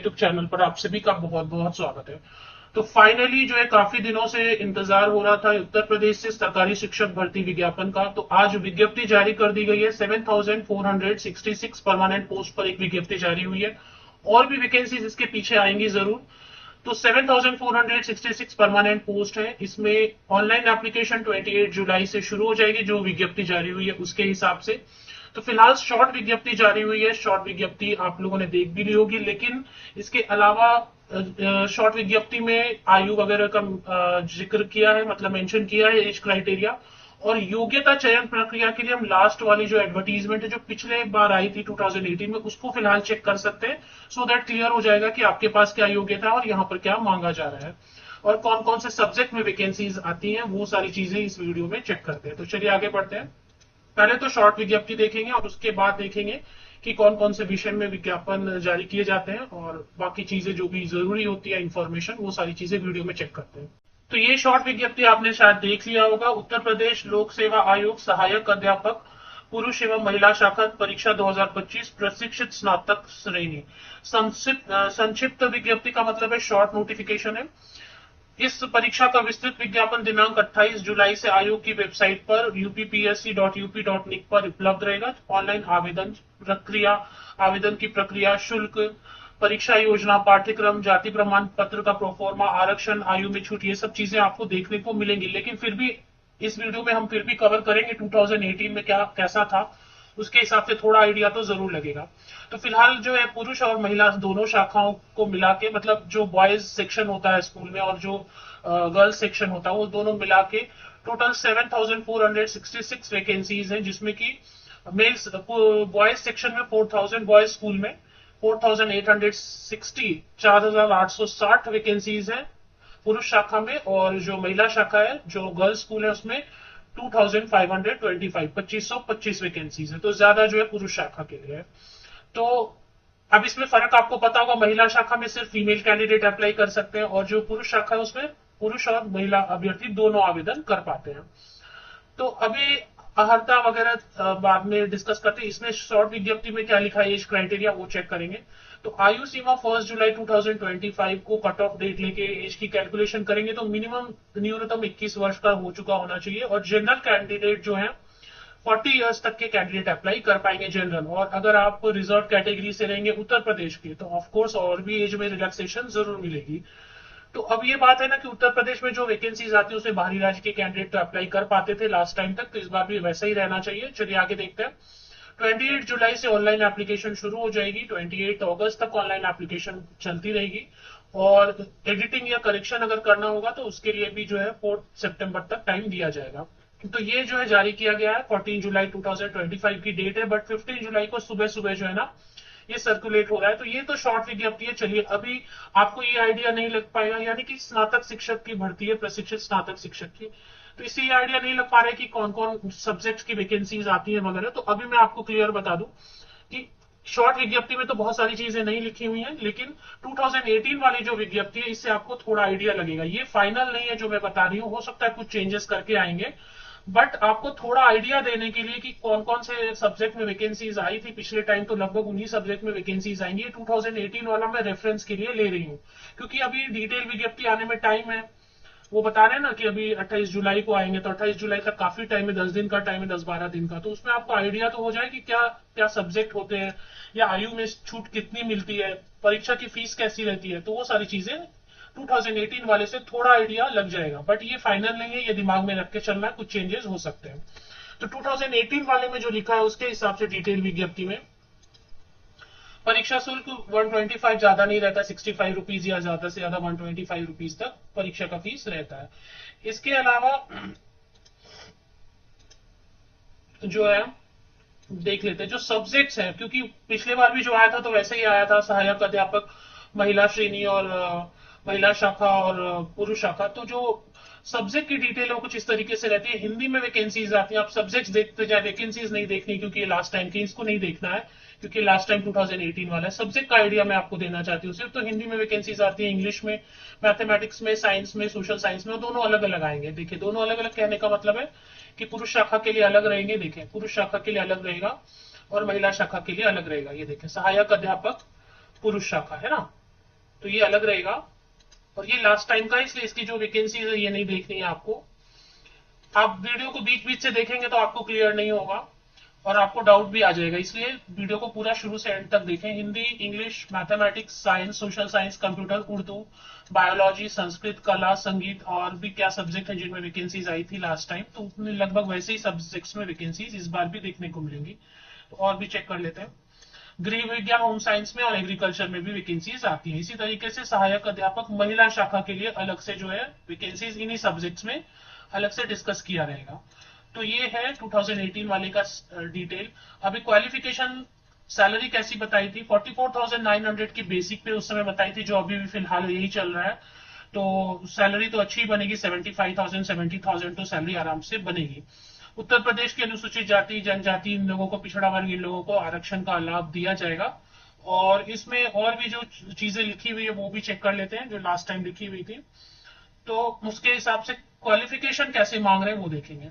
YouTube channel पर आप सभी का बहुत बहुत स्वागत है। तो फाइनली जो है काफी दिनों से इंतजार हो रहा था उत्तर प्रदेश से सरकारी शिक्षक भर्ती विज्ञापन का, तो आज विज्ञप्ति जारी कर दी गई है। 7,466 परमानेंट पोस्ट पर एक विज्ञप्ति जारी हुई है। और भी वैकेंसीज इसके पीछे आएंगी जरूर। तो 7,466 परमानेंट पोस्ट है। इसमें ऑनलाइन एप्लीकेशन 28 जुलाई से शुरू हो जाएगी, जो विज्ञप्ति जारी हुई है उसके हिसाब से। तो फिलहाल शॉर्ट विज्ञप्ति जारी हुई है। शॉर्ट विज्ञप्ति आप लोगों ने देख भी ली होगी, लेकिन इसके अलावा शॉर्ट विज्ञप्ति में आयु वगैरह का जिक्र किया है, मतलब मेंशन किया है एज क्राइटेरिया। और योग्यता चयन प्रक्रिया के लिए हम लास्ट वाली जो एडवर्टीजमेंट है जो पिछले बार आई थी 2018 में, उसको फिलहाल चेक कर सकते हैं। सो दैट क्लियर हो जाएगा कि आपके पास क्या योग्यता है और यहाँ पर क्या मांगा जा रहा है और कौन कौन से सब्जेक्ट में वैकेंसीज आती हैं। वो सारी चीजें इस वीडियो में चेक करते हैं। तो चलिए आगे बढ़ते हैं। पहले तो शॉर्ट विज्ञप्ति देखेंगे और उसके बाद देखेंगे कि कौन कौन से विषय में विज्ञापन जारी किए जाते हैं और बाकी चीजें जो भी जरूरी होती है इंफॉर्मेशन, वो सारी चीजें वीडियो में चेक करते हैं। तो ये शॉर्ट विज्ञप्ति आपने शायद देख लिया होगा। उत्तर प्रदेश लोक सेवा आयोग सहायक अध्यापक पुरुष एवं महिला शाखा परीक्षा 2025 प्रशिक्षित स्नातक श्रेणी। संक्षिप्त विज्ञप्ति का मतलब है शॉर्ट नोटिफिकेशन है। इस परीक्षा का विस्तृत विज्ञापन दिनांक 28 जुलाई से आयोग की वेबसाइट पर uppsc.up.nic पर उपलब्ध रहेगा। ऑनलाइन आवेदन प्रक्रिया, आवेदन की प्रक्रिया, शुल्क, परीक्षा योजना, पाठ्यक्रम, जाति प्रमाण पत्र का प्रोफोर्मा, आरक्षण, आयु में छूट, ये सब चीजें आपको देखने को मिलेंगी। लेकिन फिर भी इस वीडियो में हम फिर भी कवर करेंगे 2018 में क्या कैसा था, उसके हिसाब से थोड़ा आइडिया तो जरूर लगेगा। तो फिलहाल जो है पुरुष और महिला दोनों शाखाओं को मिला के, मतलब जो बॉयज सेक्शन होता है स्कूल में और जो गर्ल्स सेक्शन होता है, वो दोनों मिला के टोटल 7,466 वैकेंसीज हैं, जिसमें कि मेल्स बॉयज सेक्शन में 4,000, बॉयज स्कूल में 4,860 4,860 वैकेंसीज हैं पुरुष शाखा में, और जो महिला शाखा है जो गर्ल्स स्कूल है उसमें 2,525 2525 वैकेंसीज है। तो ज्यादा जो है पुरुष शाखा के लिए है। तो अब इसमें फर्क आपको पता होगा, महिला शाखा में सिर्फ फीमेल कैंडिडेट अप्लाई कर सकते हैं और जो पुरुष शाखा है उसमें पुरुष और महिला अभ्यर्थी दोनों आवेदन कर पाते हैं। तो अभी अहर्ता वगैरह बाद में डिस्कस करते हैं। इसमें शॉर्ट विज्ञप्ति में क्या लिखा है एज क्राइटेरिया वो चेक करेंगे। तो आयु सीमा 1 जुलाई 2025 को कट ऑफ डेट लेके एज की कैलकुलेशन करेंगे तो मिनिमम न्यूनतम 21 वर्ष का हो चुका होना चाहिए। और जनरल कैंडिडेट जो है 40 इयर्स तक के कैंडिडेट अप्लाई कर पाएंगे जनरल। और अगर आप रिजर्व कैटेगरी से रहेंगे उत्तर प्रदेश के तो ऑफकोर्स और भी एज में रिलैक्सेशन जरूर मिलेगी। तो अब ये बात है ना कि उत्तर प्रदेश में जो वैकेंसीज आती है उसमें बाहरी राज्य के कैंडिडेट तो अप्लाई कर पाते थे लास्ट टाइम तक, तो इस बार भी वैसा ही रहना चाहिए। चलिए आगे देखते हैं। 28 जुलाई से ऑनलाइन एप्लीकेशन शुरू हो जाएगी। 28 अगस्त तक ऑनलाइन एप्लीकेशन चलती रहेगी। और एडिटिंग या करेक्शन अगर करना होगा तो उसके लिए भी जो है 4 सितंबर तक टाइम दिया जाएगा। तो ये जो है जारी किया गया है 14 जुलाई 2025 की डेट है, बट 15 जुलाई को सुबह सुबह जो है ना ये सर्कुलेट हो रहा है। तो ये तो शॉर्ट विज्ञप्ति है। चलिए अभी आपको ये आइडिया नहीं लग पाएगा, यानी कि स्नातक शिक्षक की भर्ती है, प्रशिक्षित स्नातक शिक्षक की, तो इससे ये आइडिया नहीं लग पा रहा है कि कौन कौन सब्जेक्ट्स की वैकेंसीज आती है वगैरह। तो अभी मैं आपको क्लियर बता दूं कि शॉर्ट विज्ञप्ति में तो बहुत सारी चीजें नहीं लिखी हुई हैं, लेकिन 2018 वाली जो विज्ञप्ति है इससे आपको थोड़ा आइडिया लगेगा। ये फाइनल नहीं है जो मैं बता रही हूँ, हो सकता है कुछ चेंजेस करके आएंगे, बट आपको थोड़ा आइडिया देने के लिए कि कौन कौन से सब्जेक्ट में वैकेंसीज आई थी पिछले टाइम, तो लगभग उन्हीं सब्जेक्ट में वैकेंसीज आएंगी। 2018 वाला मैं रेफरेंस के लिए ले रही हूँ क्योंकि अभी डिटेल विज्ञप्ति आने में टाइम है। वो बता रहे हैं ना कि अभी 28 जुलाई को आएंगे, तो 28 जुलाई तक काफी टाइम है, 10 दिन का टाइम है, 10-12 दिन का। तो उसमें आपको आइडिया तो हो जाए कि क्या क्या सब्जेक्ट होते हैं या आयु में छूट कितनी मिलती है, परीक्षा की फीस कैसी रहती है, तो वो सारी चीजें 2018 वाले से थोड़ा आइडिया लग जाएगा। बट ये फाइनल नहीं है, ये दिमाग में रख के चलना है, कुछ चेंजेस हो सकते हैं। तो 2018 वाले में जो लिखा है उसके हिसाब से डिटेल विज्ञप्ति में परीक्षा शुल्क 125 ज्यादा नहीं रहता, 65 रुपीज या ज्यादा से ज्यादा 125 रुपीज तक परीक्षा का फीस रहता है। इसके अलावा जो है देख लेते हैं जो सब्जेक्ट्स हैं, क्योंकि पिछले बार भी जो आया था तो वैसे ही आया था, सहायक अध्यापक महिला श्रेणी और महिला शाखा और पुरुष शाखा। तो जो सब्जेक्ट की डिटेल है वो कुछ इस तरीके से रहती है। हिंदी में वैकेंसीज आती है, आप सब्जेक्ट्स देखते जाए, वैकेंसीज नहीं देखनी क्योंकि ये लास्ट टाइम की, इसको नहीं देखना है क्योंकि लास्ट टाइम 2018 वाला है। सब्जेक्ट का आइडिया मैं आपको देना चाहती हूँ सिर्फ। तो हिंदी में वैकेंसीज आती है, इंग्लिश में, मैथमेटिक्स में, साइंस में, सोशल साइंस में, दोनों अलग अलग आएंगे। देखिए दोनों अलग अलग कहने का मतलब है कि पुरुष शाखा के लिए अलग रहेंगे, देखें पुरुष शाखा के लिए अलग रहेगा और महिला शाखा के लिए अलग रहेगा। ये देखें सहायक अध्यापक पुरुष शाखा है ना, तो ये अलग रहेगा। और ये लास्ट टाइम का है, इसलिए इसकी जो वैकेंसी है ये नहीं देखनी है आपको। आप वीडियो को बीच बीच से देखेंगे तो आपको क्लियर नहीं होगा और आपको डाउट भी आ जाएगा, इसलिए वीडियो को पूरा शुरू से एंड तक देखें। Hindi, English, mathematics, science, social science, computer, Urdu, biology, Sanskrit, कला, संगीत और भी क्या सब्जेक्ट है जिनमें वैकेंसीज आई थी लास्ट टाइम, तो उतने लगभग वैसे ही सब्जेक्ट्स में वैकेंसीज इस बार भी देखने को मिलेंगी। तो और भी चेक कर लेते हैं। गृह विज्ञान, होम साइंस में और एग्रीकल्चर में भी वैकेंसीज आती है। इसी तरीके से सहायक अध्यापक महिला शाखा के लिए अलग से जो है वैकेंसीज इन्हीं सब्जेक्ट्स में अलग से डिस्कस किया रहेगा। तो ये है 2018 वाले का डिटेल। अभी क्वालिफिकेशन सैलरी कैसी बताई थी, 44,900 की बेसिक पे उस समय बताई थी, जो अभी भी फिलहाल यही चल रहा है। तो सैलरी तो अच्छी बनेगी, 75,000 70,000 तो सैलरी आराम से बनेगी। उत्तर प्रदेश के अनुसूचित जाति जनजाति इन लोगों को, पिछड़ा वर्ग इन लोगों को आरक्षण का लाभ दिया जाएगा। और इसमें और भी जो चीजें लिखी हुई है वो भी चेक कर लेते हैं जो लास्ट टाइम लिखी हुई थी। तो उसके हिसाब से क्वालिफिकेशन कैसे मांग रहे हैं वो देखेंगे।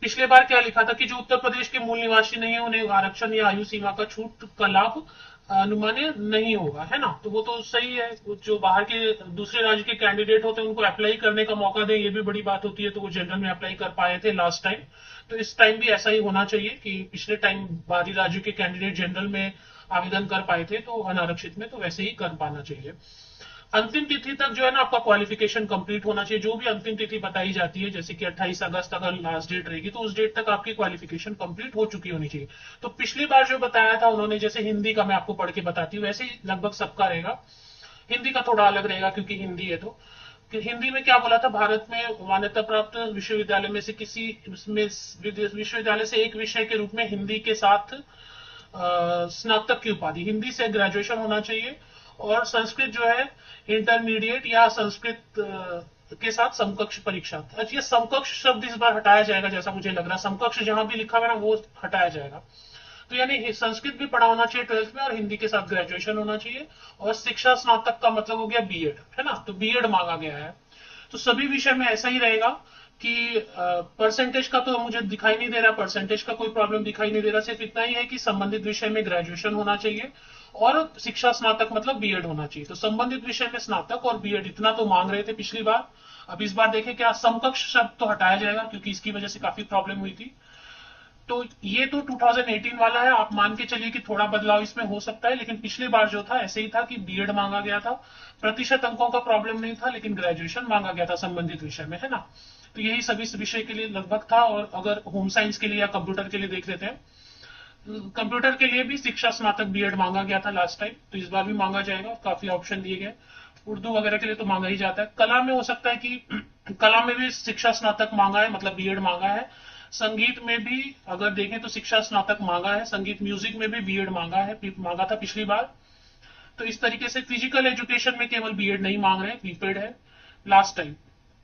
पिछले बार क्या लिखा था कि जो उत्तर प्रदेश के मूल निवासी नहीं है उन्हें आरक्षण या आयु सीमा का छूट का लाभ अनुमान्य नहीं होगा, है ना। तो वो तो सही है, जो बाहर के दूसरे राज्य के कैंडिडेट होते हैं उनको अप्लाई करने का मौका दें, ये भी बड़ी बात होती है। तो वो जनरल में अप्लाई कर पाए थे लास्ट टाइम, तो इस टाइम भी ऐसा ही होना चाहिए कि पिछले टाइम बाहरी राज्यों के कैंडिडेट जनरल में आवेदन कर पाए थे तो अनारक्षित में तो वैसे ही कर पाना चाहिए। अंतिम तिथि तक जो है ना आपका क्वालिफिकेशन कंप्लीट होना चाहिए। जो भी अंतिम तिथि बताई जाती है, जैसे कि 28 अगस्त अगर लास्ट डेट रहेगी तो उस डेट तक आपकी क्वालिफिकेशन कंप्लीट हो चुकी होनी चाहिए। तो पिछली बार जो बताया था उन्होंने, जैसे हिंदी का मैं आपको पढ़ के बताती हूँ, वैसे ही लगभग सबका रहेगा। हिंदी का थोड़ा अलग रहेगा क्योंकि हिंदी है। तो कि हिंदी में क्या बोला था, भारत में मान्यता प्राप्त विश्वविद्यालय में से किसी विश्वविद्यालय से एक विषय के रूप में हिंदी के साथ स्नातक की उपाधि, हिंदी से ग्रेजुएशन होना चाहिए। और संस्कृत जो है इंटरमीडिएट या संस्कृत के साथ समकक्ष परीक्षा। अच्छा, ये समकक्ष शब्द इस बार हटाया जाएगा जैसा मुझे लग रहा है, समकक्ष जहां भी लिखा हुआ है ना वो हटाया जाएगा। तो यानी संस्कृत भी पढ़ा होना चाहिए 12th में और हिंदी के साथ ग्रेजुएशन होना चाहिए। और शिक्षा स्नातक का मतलब हो गया बीएड, है ना। तो बीएड मांगा गया है। तो सभी विषय में ऐसा ही रहेगा कि परसेंटेज का तो मुझे दिखाई नहीं दे रहा, परसेंटेज का कोई प्रॉब्लम दिखाई नहीं दे रहा। सिर्फ इतना ही है कि संबंधित विषय में ग्रेजुएशन होना चाहिए और शिक्षा स्नातक मतलब बीएड होना चाहिए। तो संबंधित विषय में स्नातक और बीएड इतना तो मांग रहे थे पिछली बार। अब इस बार देखें क्या समकक्ष शब्द तो हटाया जाएगा क्योंकि इसकी वजह से काफी प्रॉब्लम हुई थी। तो ये तो 2018 वाला है, आप मान के चलिए कि थोड़ा बदलाव इसमें हो सकता है, लेकिन पिछली बार जो था ऐसे ही था कि बीएड मांगा गया था। प्रतिशत अंकों का प्रॉब्लम नहीं था लेकिन ग्रेजुएशन मांगा गया था संबंधित विषय में, है ना। तो यही सभी विषय के लिए लगभग था। और अगर होम साइंस के लिए या कंप्यूटर के लिए देख लेते हैं, कंप्यूटर के लिए भी शिक्षा स्नातक बीएड मांगा गया था लास्ट टाइम, तो इस बार भी मांगा जाएगा, काफी ऑप्शन दिए गए। उर्दू वगैरह के लिए तो मांगा ही जाता है। कला में हो सकता है कि कला में भी शिक्षा स्नातक मांगा है, मतलब बीएड मांगा है। संगीत में भी अगर देखें तो शिक्षा स्नातक मांगा है। संगीत म्यूजिक में भी बीएड मांगा है, मांगा था पिछली बार। तो इस तरीके से फिजिकल एजुकेशन में केवल बीएड नहीं मांग रहे, बीपेड है लास्ट टाइम।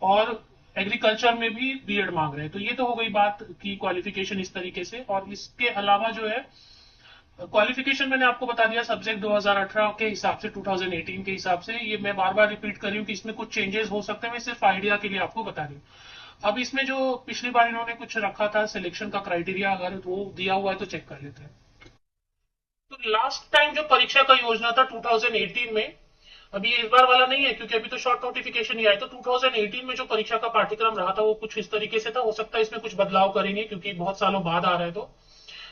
और एग्रीकल्चर में भी बीएड मांग रहे हैं। तो ये तो हो गई बात की क्वालिफिकेशन इस तरीके से। और इसके अलावा जो है क्वालिफिकेशन मैंने आपको बता दिया सब्जेक्ट 2018 के हिसाब से, 2018 के हिसाब से। ये मैं बार बार रिपीट कर रही हूँ कि इसमें कुछ चेंजेस हो सकते हैं, मैं सिर्फ आइडिया के लिए आपको बता रही हूँ। अब इसमें जो पिछली बार इन्होंने कुछ रखा था सिलेक्शन का क्राइटेरिया, अगर वो दिया हुआ है तो चेक कर लेते हैं। तो लास्ट टाइम जो परीक्षा का योजना था 2018 में, अभी ये इस बार वाला नहीं है क्योंकि अभी तो शॉर्ट नोटिफिकेशन ही आया। तो 2018 में जो परीक्षा का पाठ्यक्रम रहा था वो कुछ इस तरीके से था। हो सकता है इसमें कुछ बदलाव करेंगे क्योंकि बहुत सालों बाद आ रहा है। तो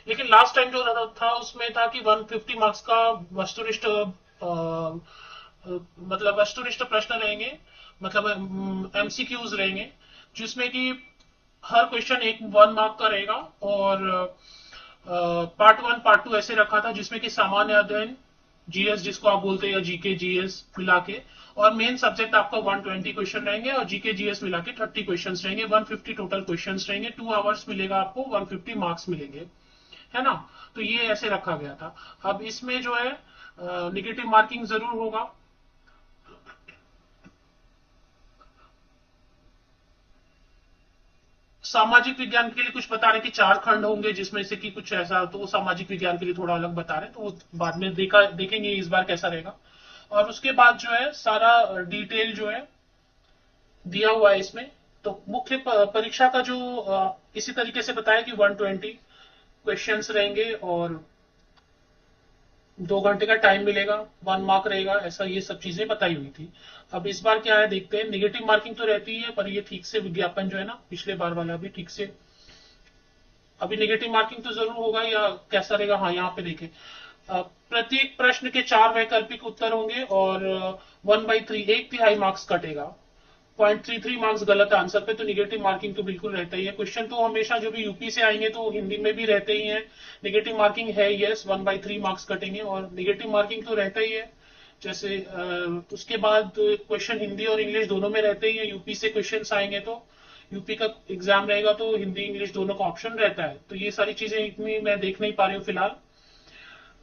लेकिन लास्ट टाइम जो था उसमें था कि 150 मार्क्स का वस्तुनिष्ठ मतलब वस्तुनिष्ठ प्रश्न रहेंगे, मतलब एमसीक्यूज रहेंगे, जिसमें कि हर क्वेश्चन एक 1 मार्क का रहेगा। और पार्ट 1 पार्ट 2 ऐसे रखा था जिसमें कि सामान्य अध्ययन, जीएस जिसको आप बोलते हैं, या जीके जीएस मिला के। और मेन सब्जेक्ट आपका 120 क्वेश्चन रहेंगे और जीके जीएस मिला के 30 क्वेश्चन रहेंगे। 150 टोटल क्वेश्चन रहेंगे। 2 आवर्स मिलेगा आपको, 150 मार्क्स मिलेंगे, है ना। तो ये ऐसे रखा गया था। अब इसमें जो है निगेटिव मार्किंग जरूर होगा। सामाजिक विज्ञान के लिए कुछ बता रहे कि 4 खंड होंगे जिसमें से कि कुछ ऐसा, तो वो सामाजिक विज्ञान के लिए थोड़ा अलग बता रहे हैं, तो वो बाद में देखेंगे इस बार कैसा रहेगा। और उसके बाद जो है सारा डिटेल जो है दिया हुआ है इसमें। तो मुख्य परीक्षा का जो इसी तरीके से बताया कि 120 क्वेश्चंस रहेंगे। और 2 घंटे का टाइम मिलेगा, 1 मार्क रहेगा, ऐसा ये सब चीजें बताई हुई थी। अब इस बार क्या है देखते हैं, निगेटिव मार्किंग तो रहती है पर ये ठीक से विज्ञापन जो है ना पिछले बार वाला भी ठीक से, अभी निगेटिव मार्किंग तो जरूर होगा या कैसा रहेगा। हाँ यहाँ पे देखें, प्रत्येक प्रश्न के 4 वैकल्पिक उत्तर होंगे और 1/3 1/3 मार्क्स कटेगा। 0.33 मार्क्स गलत आंसर पे, तो निगेटिव मार्किंग तो बिल्कुल रहता ही है। क्वेश्चन तो हमेशा जो भी यूपी से आएंगे तो हिंदी में भी रहते ही हैं। निगेटिव मार्किंग है, यस, 1/3 मार्क्स कटेंगे और निगेटिव मार्किंग तो रहता ही है। जैसे उसके बाद क्वेश्चन हिंदी और इंग्लिश दोनों में रहते ही है। यूपी से क्वेश्चन आएंगे तो यूपी का एग्जाम रहेगा तो हिंदी इंग्लिश दोनों का ऑप्शन रहता है। तो ये सारी चीजें इतनी मैं देख नहीं पा रही हूँ फिलहाल।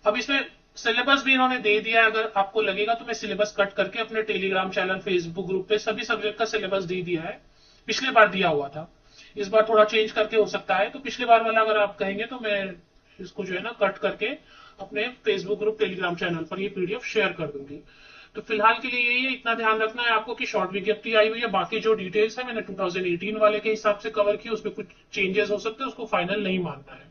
अब इसमें सिलेबस भी इन्होंने दे दिया है, अगर आपको लगेगा तो मैं सिलेबस कट करके अपने टेलीग्राम चैनल फेसबुक ग्रुप पे सभी सब्जेक्ट का सिलेबस दे दिया है। पिछले बार दिया हुआ था, इस बार थोड़ा चेंज करके हो सकता है। तो पिछले बार वाला अगर आप कहेंगे तो मैं इसको जो है ना कट करके अपने फेसबुक ग्रुप टेलीग्राम चैनल पर ये पीडीएफ शेयर कर दूंगी। तो फिलहाल के लिए यही है, इतना ध्यान रखना है आपको कि शॉर्ट विज्ञप्ति आई हुई है। बाकी जो डिटेल्स है मैंने 2018 वाले के हिसाब से कवर की, उसमें कुछ चेंजेस हो सकते हैं, उसको फाइनल नहीं मानना है।